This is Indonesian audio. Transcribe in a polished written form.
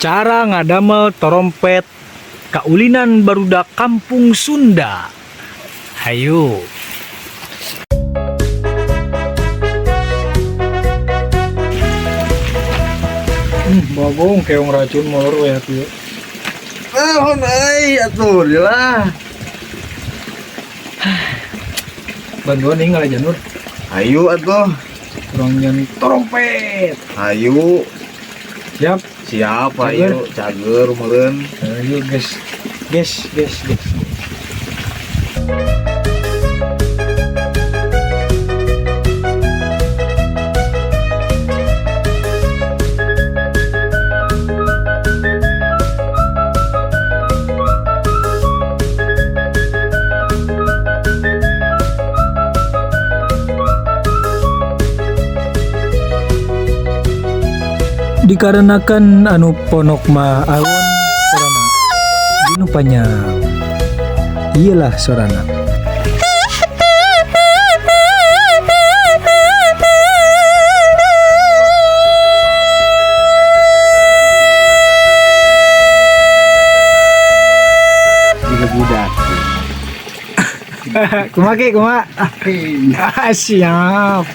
Cara ngadamel torompet kaulinan barudak kampung Sunda. Hayo. Bagong keong racun molor we atuh. Naon atuh lah. Bantuan ning ngala janur. Ayo atuh. Urang nyan torompet. Ayo. Siap. Siap ayo cager meureun. Ayo guys. Guys. Dikarenakan anu ponok mah awon sorana dinupanya iyalah sorana Juga budak. kumaha siap.